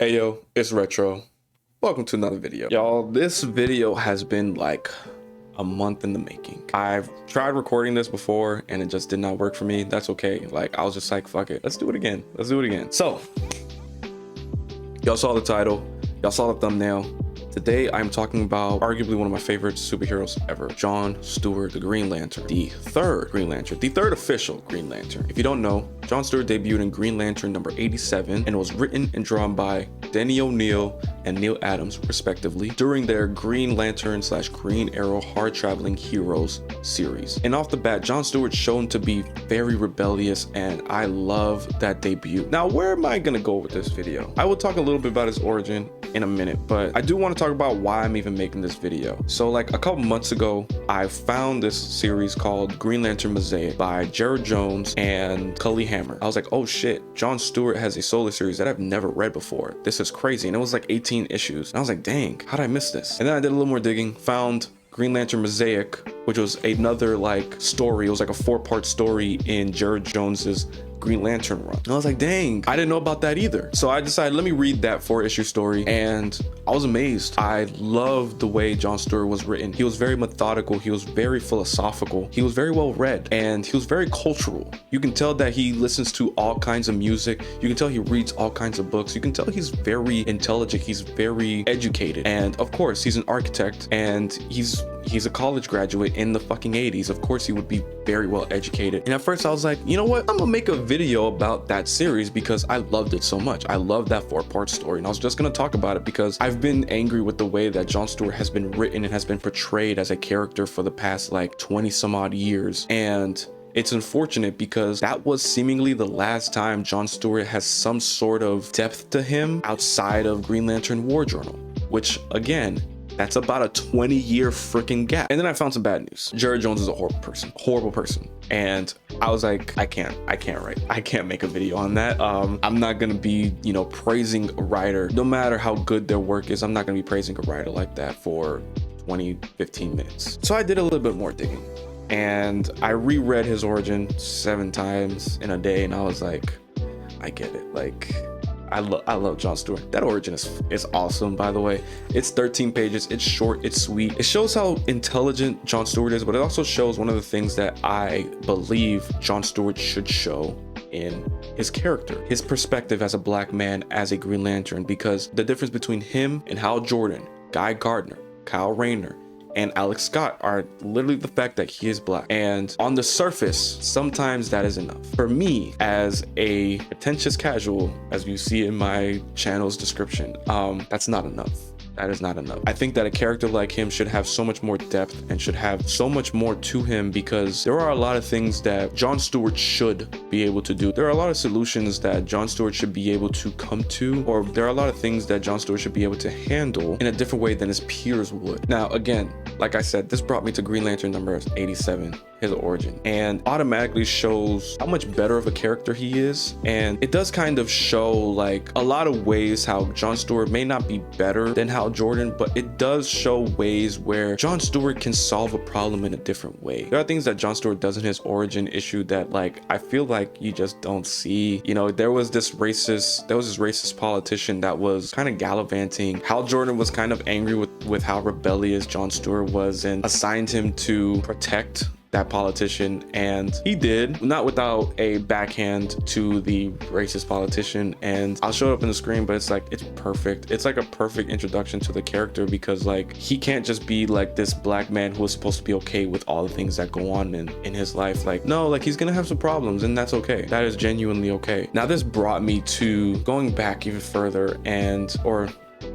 Hey yo, it's Retro. Welcome to another video. Y'all, this video has been like a month in the making. I've tried recording this before and it just did not work for me. That's okay. Like, I was just like, fuck it. Let's do it again. So, y'all saw the title. Y'all saw the thumbnail. Today, I'm talking about arguably one of my favorite superheroes ever, John Stewart, the Green Lantern, the third Green Lantern, the third official Green Lantern. If you don't know, John Stewart debuted in Green Lantern number 87 and was written and drawn by Denny O'Neil and Neil Adams, respectively, during their Green Lantern / Green Arrow Hard Traveling Heroes series. And off the bat, John Stewart's shown to be very rebellious, and I love that debut. Now, where am I gonna go with this video? I will talk a little bit about his origin in a minute, but I do want to talk about why I'm even making this video. So like a couple months ago, I found this series called Green Lantern Mosaic by Jared Jones and Cully Hammer. I was like, oh shit, John Stewart has a solo series that I've never read before. This is crazy. And it was like 18 issues. And I was like, dang, how'd I miss this? And then I did a little more digging, found Green Lantern Mosaic, which was another like story. It was like a 4-part story in Jared Jones's Green Lantern run. And I was like, dang, I didn't know about that either. So I decided, let me read that 4-issue story, and I was amazed. I loved the way John Stewart was written. He was very methodical, he was very philosophical, he was very well read, and he was very cultural. You can tell that he listens to all kinds of music. You can tell he reads all kinds of books. You can tell he's very intelligent, he's very educated, and of course he's an architect, and he's a college graduate in the fucking 80s. Of course he would be very well educated. And at first I was like, you know what, I'm gonna make a video about that series because I loved it so much. I love that 4-part story, and I was just gonna talk about it because I've been angry with the way that John Stewart has been written and has been portrayed as a character for the past like 20 some odd years. And it's unfortunate because that was seemingly the last time John Stewart has some sort of depth to him outside of Green Lantern War Journal, which again, that's about a 20-year freaking gap. And then I found some bad news. Jared Jones is a horrible person. And I was like, I can't make a video on that. I'm not gonna be, praising a writer. No matter how good their work is, I'm not gonna be praising a writer like that for 15 minutes. So I did a little bit more digging, and I reread his origin 7 times in a day, and I was like, I get it. Like, I love John Stewart. That origin is awesome, by the way. It's 13 pages, it's short, it's sweet. It shows how intelligent John Stewart is, but it also shows one of the things that I believe John Stewart should show in his character, his perspective as a black man, as a Green Lantern, because the difference between him and Hal Jordan, Guy Gardner, Kyle Rayner, and Alex Scott are literally the fact that he is black. And on the surface, sometimes that is enough. For me, as a pretentious casual, as you see in my channel's description, that's not enough. That is not enough. I think that a character like him should have so much more depth and should have so much more to him, because there are a lot of things that John Stewart should be able to do. There are a lot of solutions that John Stewart should be able to come to, or there are a lot of things that John Stewart should be able to handle in a different way than his peers would. Now, again, like I said, this brought me to Green Lantern number 87, his origin, and automatically shows how much better of a character he is. And it does kind of show like a lot of ways how John Stewart may not be better than Hal Jordan, but it does show ways where John Stewart can solve a problem in a different way. There are things that John Stewart does in his origin issue that like I feel like you just don't see. There was this racist politician that was kind of gallivanting. Hal Jordan was kind of angry with how rebellious John Stewart was and assigned him to protect that politician, and he did, not without a backhand to the racist politician. And I'll show it up in the screen, but it's perfect. It's like a perfect introduction to the character, because like he can't just be like this black man who is supposed to be okay with all the things that go on in his life. Like, no, like he's gonna have some problems, and that's okay. That is genuinely okay. Now this brought me to going back even further, or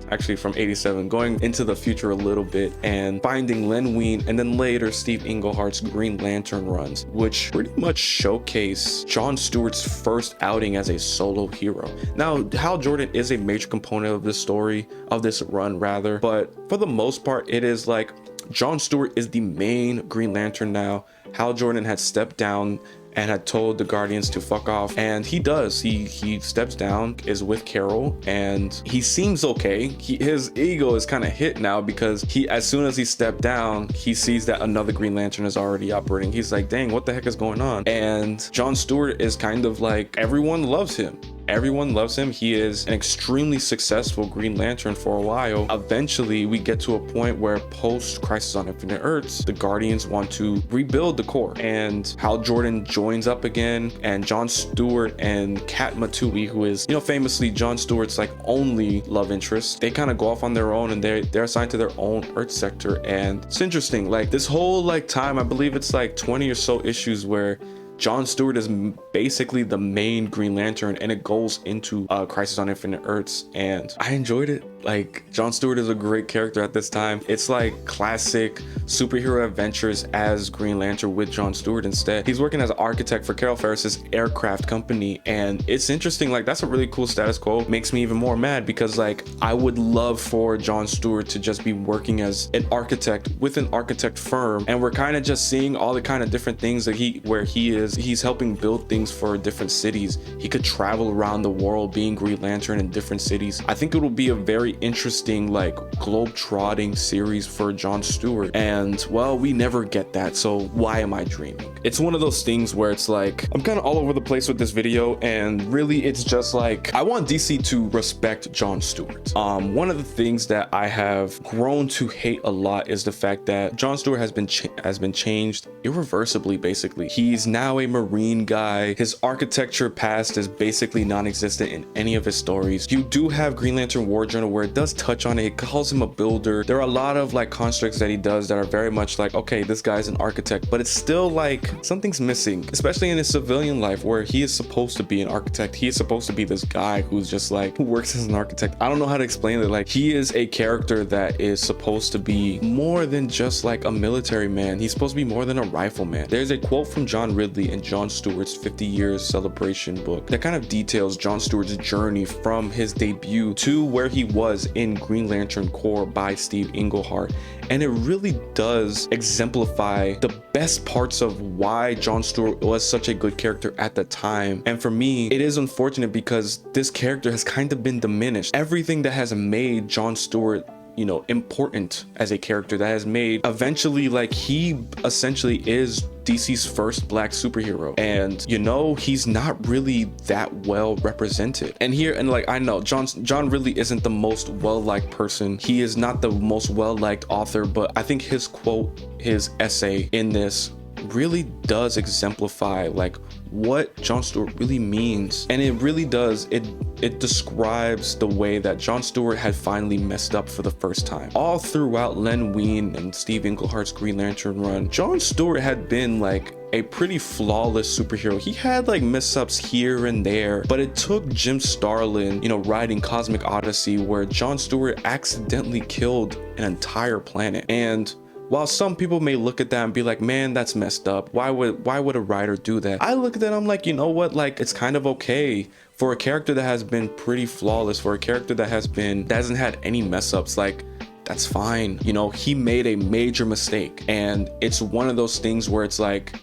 actually from 87, going into the future a little bit, and finding Len Wein and then later Steve Englehart's Green Lantern runs, which pretty much showcase John Stewart's first outing as a solo hero. Now, Hal Jordan is a major component of this story, of this run rather, but for the most part, it is like John Stewart is the main Green Lantern now. Hal Jordan had stepped down and had told the Guardians to fuck off, and he does. He steps down, is with Carol, and he seems okay. His ego is kind of hit now, because as soon as he stepped down, he sees that another Green Lantern is already operating. He's like, dang, what the heck is going on? And John Stewart is kind of like, everyone loves him. everyone loves him. He is an extremely successful Green Lantern for a while. Eventually we get to a point where post Crisis on Infinite Earths, the Guardians want to rebuild the Corps, and Hal Jordan joins up again, and John Stewart and Kat Matui, who is, you know, famously John Stewart's like only love interest, they kind of go off on their own, and they're assigned to their own Earth sector. And it's interesting, like this whole like time, I believe it's like 20 or so issues where John Stewart is basically the main Green Lantern, and it goes into Crisis on Infinite Earths, and I enjoyed it. Like, John Stewart is a great character at this time. It's like classic superhero adventures as Green Lantern with John Stewart instead. He's working as an architect for Carol Ferris's aircraft company, and it's interesting. Like, that's a really cool status quo. Makes me even more mad because like I would love for John Stewart to just be working as an architect with an architect firm, and we're kind of just seeing all the kind of different things that he's helping build things for different cities. He could travel around the world being Green Lantern in different cities. I think it will be a very interesting like globe-trotting series for John Stewart, and well, we never get that, so why am I dreaming? It's one of those things where it's like I'm kind of all over the place with this video, and really it's just like I want DC to respect John Stewart. One of the things that I have grown to hate a lot is the fact that John Stewart has been changed irreversibly. Basically, he's now a Marine guy. His architecture past is basically non-existent in any of his stories. You do have Green Lantern War Journal where it does touch on it. It calls him a builder. There are a lot of like constructs that he does that are very much like, okay, this guy's an architect, but it's still like something's missing, especially in his civilian life where he is supposed to be an architect. He is supposed to be this guy who's just like, who works as an architect. I don't know how to explain it. Like, he is a character that is supposed to be more than just like a military man. He's supposed to be more than a rifleman. There's a quote from John Ridley in John Stewart's 50 years celebration book that kind of details John Stewart's journey from his debut to where he was in Green Lantern Corps by Steve Englehart, and it really does exemplify the best parts of why John Stewart was such a good character at the time. And for me, it is unfortunate because this character has kind of been diminished. Everything that has made John Stewart, you know, important as a character, that has made eventually, like, he essentially is DC's first black superhero, and you know, he's not really that well represented. And here, and like, I know John really isn't the most well-liked person. He is not the most well-liked author, but I think his quote, his essay in this really does exemplify like what John Stewart really means. And it really does, it describes the way that John Stewart had finally messed up for the first time. All throughout Len Wein and Steve Englehart's Green Lantern run, John Stewart had been like a pretty flawless superhero. He had like mess-ups here and there, but it took Jim Starlin, you know, writing Cosmic Odyssey, where John Stewart accidentally killed an entire planet. And while some people may look at that and be like, man, that's messed up, why would a writer do that? I look at that, I'm like, you know what, like, it's kind of okay for a character that has been pretty flawless, for a character that hasn't had any mess ups. Like, that's fine. You know, he made a major mistake, and it's one of those things where it's like,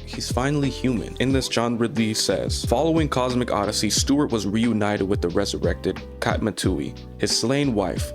he's finally human. In this, John Ridley says, following Cosmic Odyssey, Stewart was reunited with the resurrected Kat Matui, his slain wife,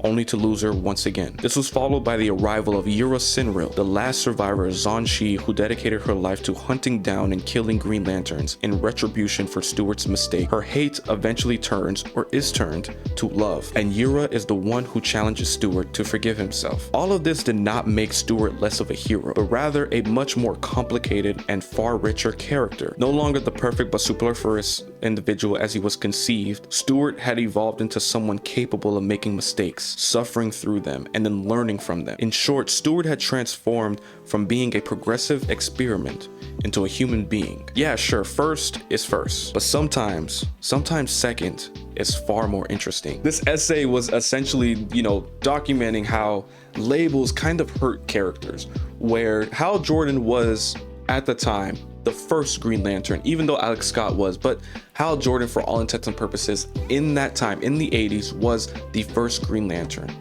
only to lose her once again. This was followed by the arrival of Yura Sinril, the last survivor of Zon Shi, who dedicated her life to hunting down and killing Green Lanterns in retribution for Stewart's mistake. Her hate eventually turns, or is turned, to love, and Yura is the one who challenges Stewart to forgive himself. All of this did not make Stewart less of a hero, but rather a much more complicated and far richer character. No longer the perfect but superfluous individual as he was conceived, Stewart had evolved into someone capable of making mistakes, suffering through them, and then learning from them. In short, Stewart had transformed from being a progressive experiment into a human being. Yeah, sure, first is first, but sometimes second is far more interesting. This essay was essentially, you know, documenting how labels kind of hurt characters, where Hal Jordan was, at the time, the first Green Lantern, even though Alex Scott was, but Hal Jordan, for all intents and purposes, in that time, in the 80s, was the first Green Lantern.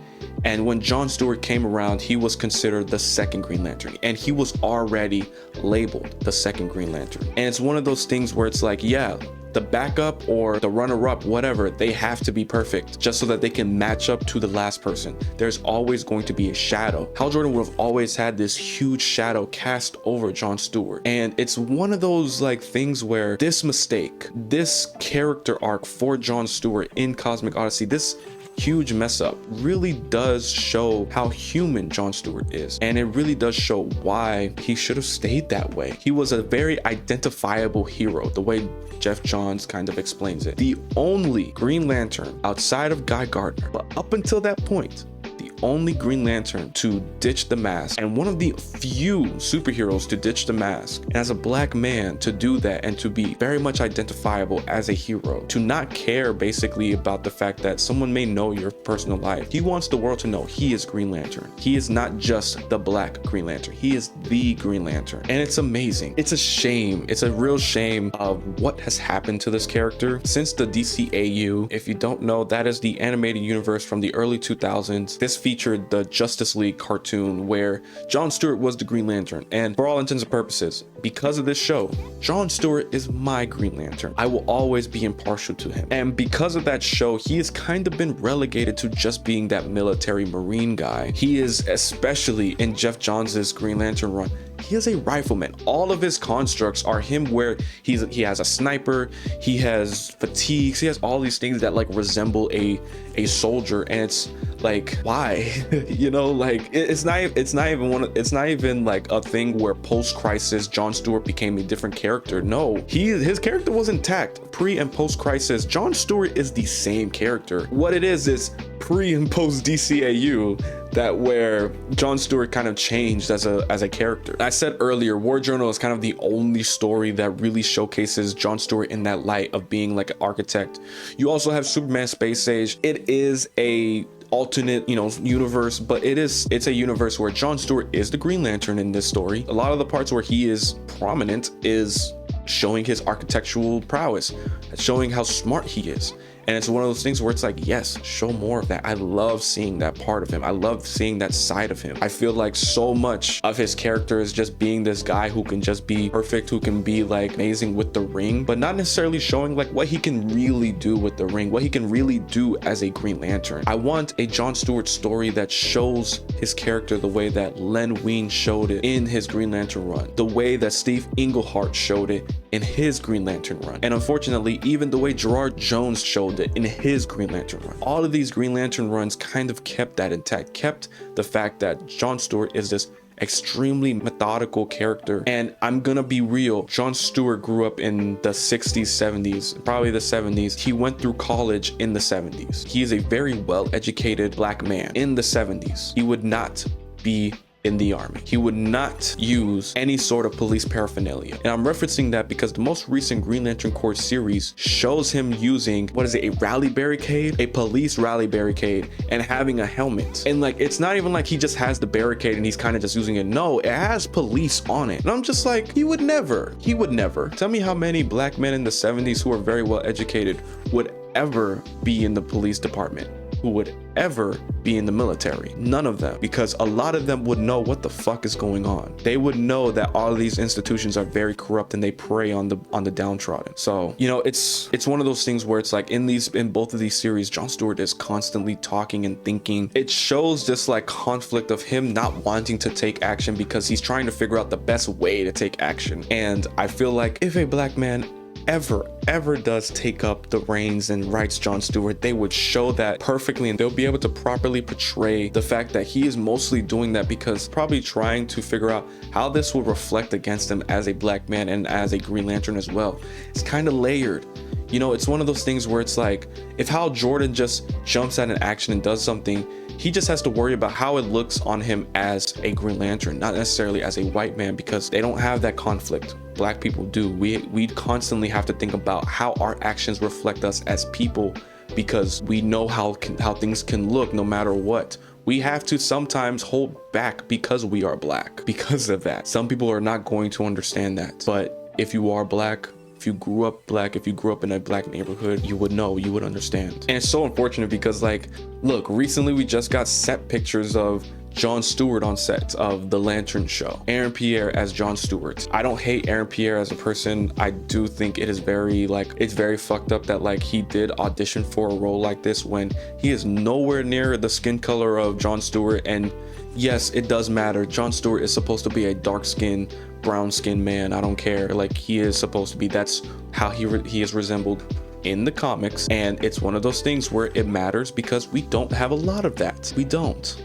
And when John Stewart came around, he was considered the second Green Lantern, and he was already labeled the second Green Lantern. And it's one of those things where it's like, yeah, the backup or the runner-up, whatever, they have to be perfect just so that they can match up to the last person. There's always going to be a shadow. Hal Jordan would have always had this huge shadow cast over John Stewart, and it's one of those like things where this mistake, this character arc for John Stewart in Cosmic Odyssey, this huge mess up really does show how human John Stewart is, and it really does show why he should have stayed that way. He was a very identifiable hero, the way Jeff Johns kind of explains it. The only Green Lantern outside of Guy Gardner, but up until that point, the only Green Lantern to ditch the mask, and one of the few superheroes to ditch the mask, and as a black man to do that and to be very much identifiable as a hero, to not care basically about the fact that someone may know your personal life. He wants the world to know he is Green Lantern. He is not just the black Green Lantern, he is the Green Lantern, and it's amazing. It's a shame, it's a real shame of what has happened to this character since the DCAU. If you don't know, that is the animated universe from the early 2000s. This featured the Justice League cartoon where John Stewart was the Green Lantern, and for all intents and purposes, because of this show, John Stewart is my Green Lantern. I will always be impartial to him, and because of that show, he has kind of been relegated to just being that military marine guy. He is, especially in Jeff Johns' Green Lantern run, he is a rifleman. All of his constructs are him, where he has a sniper, he has fatigues, he has all these things that like resemble a soldier, and it's like, why? You know, like it's not even like a thing where post-crisis John Stewart became a different character. No, his character was intact pre and post-crisis. John Stewart is the same character. What it is pre and post DCAU, that where John Stewart kind of changed as a character. I said earlier, War Journal is kind of the only story that really showcases John Stewart in that light of being like an architect. You also have Superman Space Age. It is a alternate, you know, universe, but it's a universe where John Stewart is the Green Lantern in this story. A lot of the parts where he is prominent is showing his architectural prowess, showing how smart he is. And it's one of those things where it's like, yes, show more of that. I love seeing that part of him. I love seeing that side of him. I feel like so much of his character is just being this guy who can just be perfect, who can be like amazing with the ring, but not necessarily showing like what he can really do with the ring, what he can really do as a Green Lantern. I want a John Stewart story that shows his character the way that Len Wein showed it in his Green Lantern run, the way that Steve Englehart showed it in his Green Lantern run, and unfortunately even the way Gerard Jones showed it in his Green Lantern run. All of these Green Lantern runs kind of kept that intact, kept the fact that John Stewart is this extremely methodical character. And I'm gonna be real, John Stewart grew up in the 60s, 70s, probably the 70s. He went through college in the 70s. He is a very well-educated black man in the 70s. He would not be in the army. He would not use any sort of police paraphernalia. And I'm referencing that because the most recent Green Lantern Corps series shows him using, what is it, a rally barricade, a police rally barricade, and having a helmet. And like, it's not even like he just has the barricade and he's kind of just using it. No, it has police on it. And I'm just like, he would never. Tell me how many black men in the 70s who are very well educated would ever be in the police department, who would ever be in the military. None of them, because a lot of them would know what the fuck is going on. They would know that all of these institutions are very corrupt and they prey on the downtrodden. So, you know, it's one of those things where it's like in both of these series, John Stewart is constantly talking and thinking. It shows this like conflict of him not wanting to take action because he's trying to figure out the best way to take action. And I feel like if a black man ever does take up the reins and writes John Stewart, they would show that perfectly, and they'll be able to properly portray the fact that he is mostly doing that because probably trying to figure out how this will reflect against him as a black man and as a Green Lantern as well. It's kind of layered. You know, it's one of those things where it's like, if Hal Jordan just jumps at an action and does something, he just has to worry about how it looks on him as a Green Lantern, not necessarily as a white man, because they don't have that conflict. Black people do. We constantly have to think about how our actions reflect us as people, because we know how things can look no matter what. We have to sometimes hold back because we are black. Because of that, some people are not going to understand that. But if you are black, if you grew up black, if you grew up in a black neighborhood, you would know, you would understand. And it's so unfortunate because, like, look, recently we just got set pictures of John Stewart on set of The Lantern Show, Aaron Pierre as John Stewart. I don't hate Aaron Pierre as a person. I do think it is very it's very fucked up that like he did audition for a role like this when he is nowhere near the skin color of John Stewart. And yes, it does matter. John Stewart is supposed to be a dark skinned, brown skinned man. I don't care. Like, he is supposed to be, that's how he is resembled in the comics. And it's one of those things where it matters because we don't have a lot of that. We don't.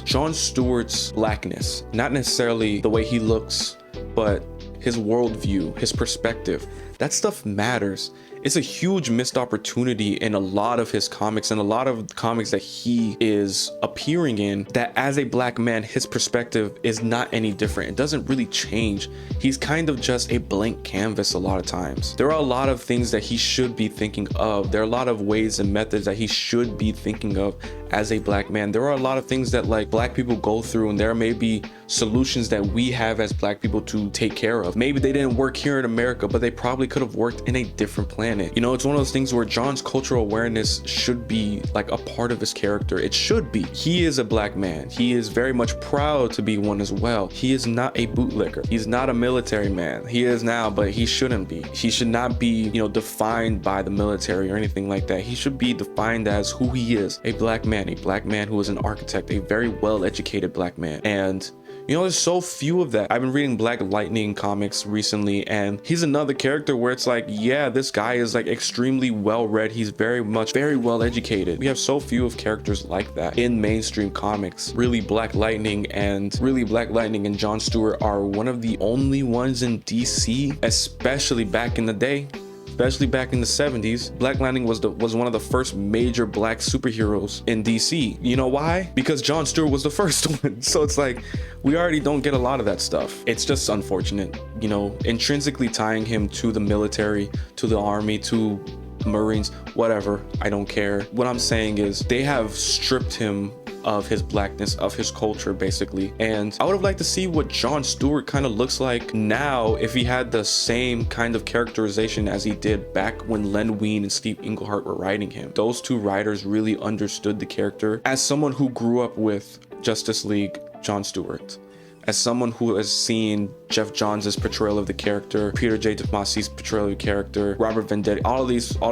John Stewart's blackness, not necessarily the way he looks, but his worldview, his perspective, that stuff matters. It's a huge missed opportunity in a lot of his comics and a lot of comics that he is appearing in, that as a black man, his perspective is not any different. It doesn't really change. He's kind of just a blank canvas a lot of times. There are a lot of things that he should be thinking of. There are a lot of ways and methods that he should be thinking of as a black man. There are a lot of things that like black people go through, and there may be solutions that we have as black people to take care of. Maybe they didn't work here in America, but they probably could have worked in a different planet. You know, it's one of those things where John's cultural awareness should be like a part of his character. It should be. He is a black man. He is very much proud to be one as well. He is not a bootlicker. He's not a military man. He is now, but he shouldn't be. He should not be, you know, defined by the military or anything like that. He should be defined as who he is, a black man who is an architect, a very well-educated black man. And you know, there's so few of that. I've been reading Black Lightning comics recently, and he's another character where it's like, yeah, this guy is like extremely well-read. He's very well-educated. We have so few of characters like that in mainstream comics. Really, Black Lightning and John Stewart are one of the only ones in DC, especially back in the day. Especially back in the 70s, Black Lightning was one of the first major black superheroes in DC. You know why? Because John Stewart was the first one. So it's like, we already don't get a lot of that stuff. It's just unfortunate, you know, intrinsically tying him to the military, to the army, to Marines, whatever. I don't care. What I'm saying is they have stripped him of his blackness, of his culture, basically. And I would have liked to see what John Stewart kind of looks like now if he had the same kind of characterization as he did back when Len Wein and Steve Englehart were writing him. Those two writers really understood the character. As someone who grew up with Justice League John Stewart, as someone who has seen Jeff Johns' portrayal of the character, Peter J. Tomasi's portrayal of the character, Robert Venditti, all of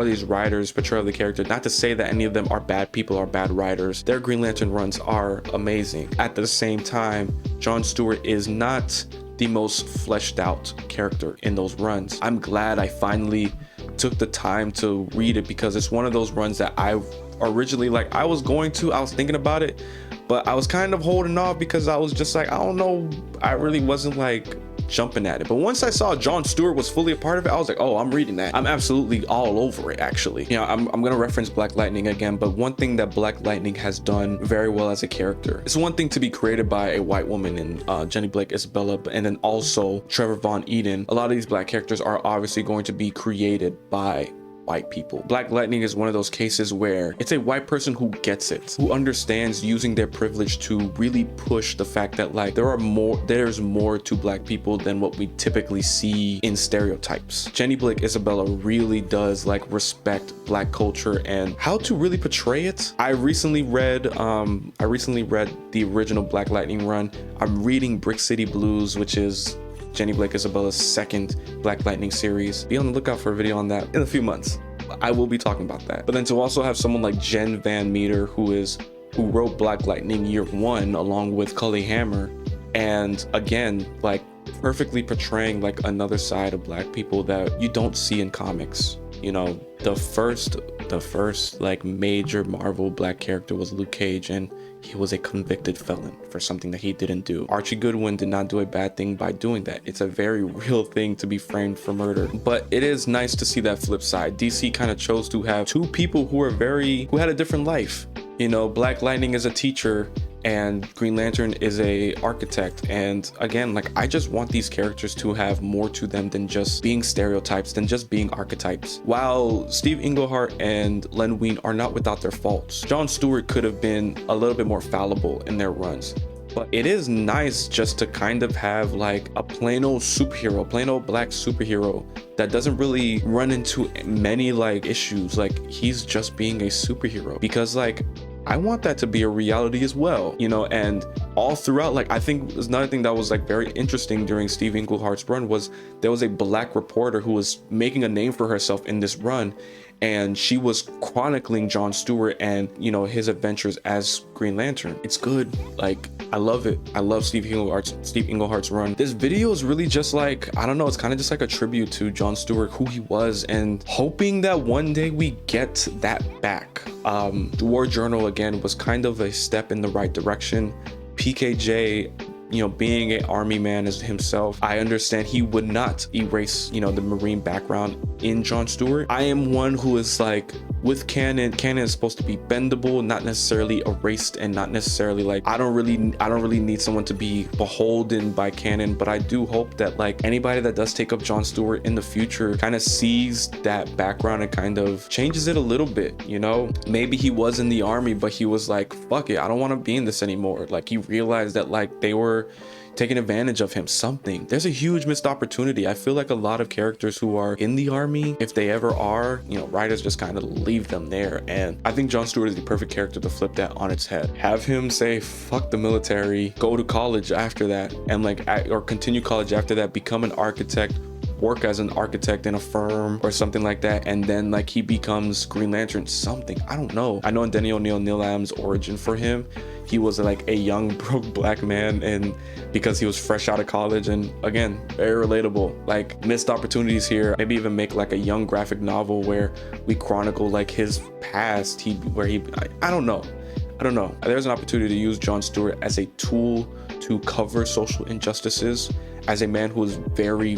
these writers' portrayal of the character, not to say that any of them are bad people or bad writers. Their Green Lantern runs are amazing. At the same time, John Stewart is not the most fleshed out character in those runs. I'm glad I finally took the time to read it, because it's one of those runs that I originally, like, I was thinking about it, but I was kind of holding off because I was just like, I don't know, I really wasn't like jumping at it. But once I saw John Stewart was fully a part of it, I was like, oh, I'm reading that. I'm absolutely all over it, actually. You know, I'm gonna reference Black Lightning again, but one thing that Black Lightning has done very well as a character, it's one thing to be created by a white woman in Jenny Blake Isabella, and then also Trevor Von Eden. A lot of these black characters are obviously going to be created by white people. Black Lightning is one of those cases where it's a white person who gets it, who understands using their privilege to really push the fact that like there's more to black people than what we typically see in stereotypes. Jenny Blake Isabella really does like respect black culture and how to really portray it. I recently read the original Black Lightning run. I'm reading Brick City Blues, which is Jenny Blake Isabella's second Black Lightning series. Be on the lookout for a video on that in a few months. I will be talking about that. But then to also have someone like Jen Van Meter, who wrote Black Lightning Year One along with Cully Hammer, and again, like perfectly portraying like another side of black people that you don't see in comics. You know, the first like major Marvel black character was Luke Cage, and he was a convicted felon for something that he didn't do. Archie Goodwin did not do a bad thing by doing that. It's a very real thing to be framed for murder. But it is nice to see that flip side. DC kind of chose to have two people who had a different life. You know, Black Lightning is a teacher and Green Lantern is a architect. And again, like, I just want these characters to have more to them than just being stereotypes, than just being archetypes. While Steve Englehart and Len Wein are not without their faults, John Stewart could have been a little bit more fallible in their runs. But it is nice just to kind of have like a plain old superhero, plain old black superhero that doesn't really run into many like issues. Like, he's just being a superhero, because like, I want that to be a reality as well, you know. And all throughout, like, I think there's another thing that was like very interesting during Steve Englehart's run was there was a black reporter who was making a name for herself in this run, and she was chronicling John Stewart and, you know, his adventures as Green Lantern. It's good. Like, I love it. I love Steve Englehart's run. This video is really just like, I don't know, it's kind of just like a tribute to John Stewart, who he was, and hoping that one day we get that back. The War Journal, again, was kind of a step in the right direction. PKJ, you know, being an army man as himself, I understand he would not erase, you know, the Marine background in John Stewart. I am one who is like, with canon is supposed to be bendable, not necessarily erased, and not necessarily like, I don't really need someone to be beholden by canon, but I do hope that like anybody that does take up John Stewart in the future kind of sees that background and kind of changes it a little bit, you know? Maybe he was in the army, but he was like, fuck it, I don't want to be in this anymore. Like, he realized that like they were taking advantage of him. Something, there's a huge missed opportunity. I feel like a lot of characters who are in the army, if they ever are, you know, writers just kind of leave them there. And I think John Stewart is the perfect character to flip that on its head. Have him say fuck the military, go to college after that, and like or continue college after that, become an architect, work as an architect in a firm or something like that, and then like he becomes Green Lantern. Something, I don't know. I know in Denny O'Neil, Neil Adams' origin for him, he was like a young broke black man, and because he was fresh out of college, and again, very relatable. Like, missed opportunities here. Maybe even make like a young graphic novel where we chronicle like his past. I don't know. There's an opportunity to use John Stewart as a tool to cover social injustices, as a man who is very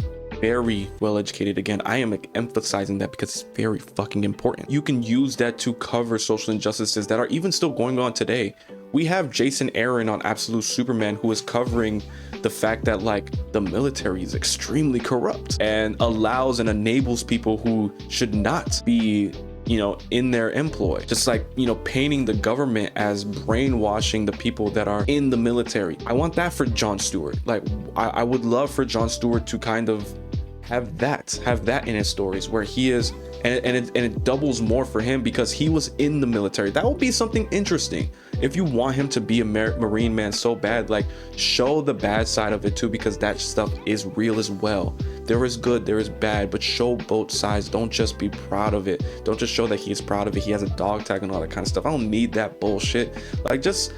well educated. Again, I am emphasizing that because it's very fucking important. You can use that to cover social injustices that are even still going on today. We have Jason Aaron on Absolute Superman, who is covering the fact that like the military is extremely corrupt and allows and enables people who should not be, you know, in their employ. Just like, you know, painting the government as brainwashing the people that are in the military. I want that for John Stewart. Like, I would love for John Stewart to kind of have that in his stories, where he is, and it doubles more for him because he was in the military. That will be something interesting. If you want him to be a Marine man so bad, like, show the bad side of it too, because that stuff is real as well. There is good, there is bad, but show both sides. Don't just be proud of it. Don't just show that he is proud of it. He has a dog tag and all that kind of stuff. I don't need that bullshit. Like, just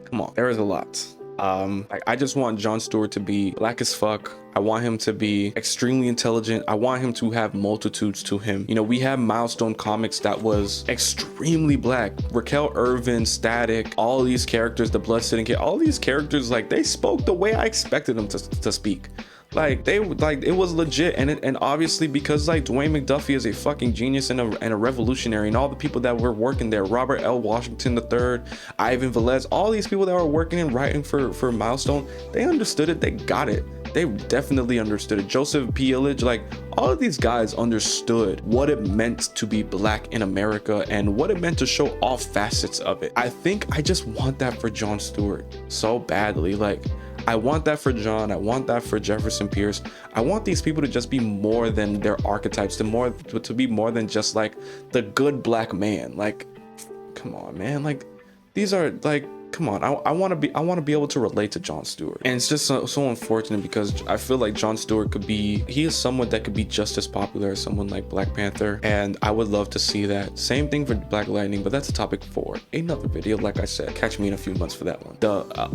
come on. There is a lot. Like, I just want John Stewart to be black as fuck. I want him to be extremely intelligent. I want him to have multitudes to him. You know, we have Milestone Comics that was extremely black. Raquel Irvin, Static, all these characters, the Blood Sitting Kid, all these characters, like, they spoke the way I expected them to speak. Like, they like, it was legit. And obviously, because like Dwayne McDuffie is a fucking genius and a revolutionary, and all the people that were working there, Robert L. Washington III, Ivan Velez, all these people that were working and writing for Milestone, they understood it. They got it. They definitely understood it. Joseph P. Illich, like, all of these guys understood what it meant to be black in America and what it meant to show all facets of it. I think I just want that for John Stewart so badly. Like, I want that for John. I want that for Jefferson Pierce. I want these people to just be more than their archetypes, to be more than just like the good black man. Like, come on, man. Like, these are like, come on. I want to be able to relate to John Stewart. And it's just so unfortunate because I feel like John Stewart he is someone that could be just as popular as someone like Black Panther, and I would love to see that. Same thing for Black Lightning, but that's a topic for another video. Like I said, catch me in a few months for that one.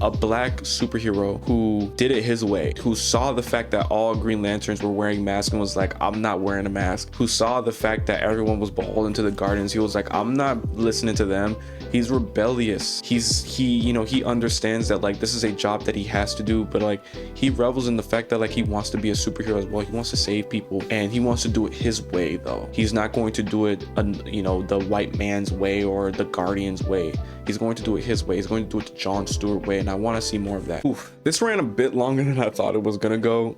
A black superhero who did it his way, who saw the fact that all Green Lanterns were wearing masks and was like, I'm not wearing a mask, who saw the fact that everyone was beholden to the Guardians. He was like, I'm not listening to them. He's rebellious. He understands that like this is a job that he has to do, but like he revels in the fact that like he wants to be a superhero as well. He wants to save people, and he wants to do it his way though. He's not going to do it the white man's way or the Guardian's way. He's going to do it his way. He's going to do it the John Stewart way, and I want to see more of that. Oof. This ran a bit longer than I thought it was gonna go.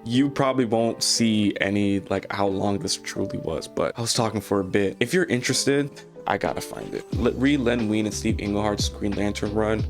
You probably won't see any like how long this truly was, but I was talking for a bit. If you're interested, I gotta find it. Read Len Wein and Steve Englehart's Green Lantern run.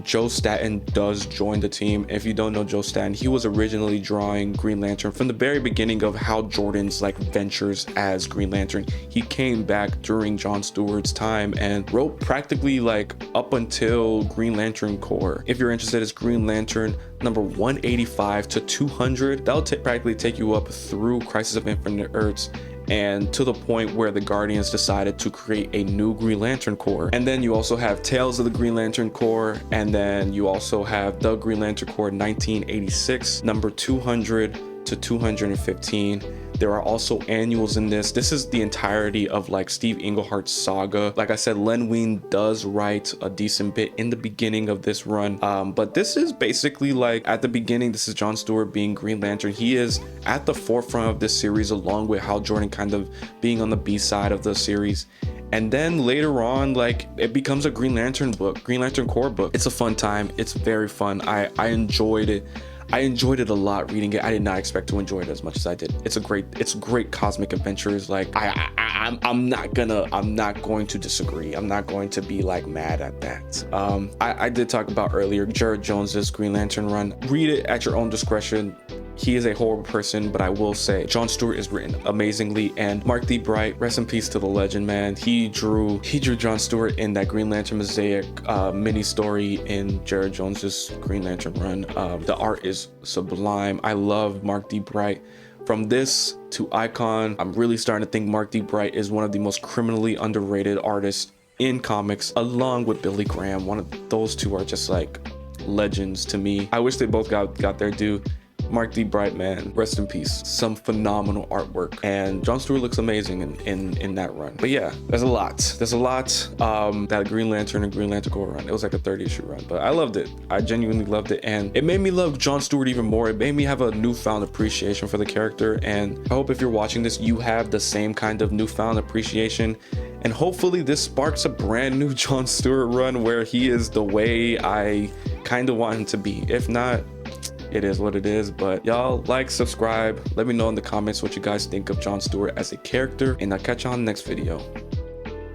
Joe Staton does join the team. If you don't know Joe Staton, he was originally drawing Green Lantern from the very beginning of Hal Jordan's like ventures as Green Lantern. He came back during John Stewart's time and wrote practically like up until Green Lantern Corps. If you're interested, it's Green Lantern number 185 to 200. That'll practically take you up through Crisis of Infinite Earths and to the point where the Guardians decided to create a new Green Lantern Corps. And then you also have Tales of the Green Lantern Corps, and then you also have the Green Lantern Corps 1986, number 200 to 215. There are also annuals in this. This is the entirety of like Steve Englehart's saga. Like I said, Len Wein does write a decent bit in the beginning of this run, but this is basically like at the beginning, this is John Stewart being Green Lantern. He is at the forefront of this series along with Hal Jordan kind of being on the B side of the series. And then later on, like it becomes a Green Lantern book, Green Lantern Corps book. It's a fun time. It's very fun. I enjoyed it. I enjoyed it a lot reading it. I did not expect to enjoy it as much as I did. It's great cosmic adventures. Like I'm not going to disagree. I'm not going to be like mad at that. I did talk about earlier Jared Jones's Green Lantern run. Read it at your own discretion. He is a horrible person, but I will say John Stewart is written amazingly, and Mark D. Bright, rest in peace to the legend, man. He drew John Stewart in that Green Lantern Mosaic mini story in Jared Jones's Green Lantern run. The art is sublime. I love Mark D. Bright. From this to Icon, I'm really starting to think Mark D. Bright is one of the most criminally underrated artists in comics, along with Billy Graham. One of those two are just like legends to me. I wish they both got their due. Mark D. Bright, man, rest in peace. Some phenomenal artwork, and John Stewart looks amazing in that run. But yeah, there's a lot. That Green Lantern and Green Lantern Corps run, it was like a 30-issue run, but I loved it. I genuinely loved it, and it made me love John Stewart even more. It made me have a newfound appreciation for the character, and I hope if you're watching this, you have the same kind of newfound appreciation. And hopefully this sparks a brand new John Stewart run where he is the way I kind of want him to be. If not, it is what it is. But y'all like, subscribe, let me know in the comments what you guys think of John Stewart as a character, and I'll catch you on the next video.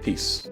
Peace.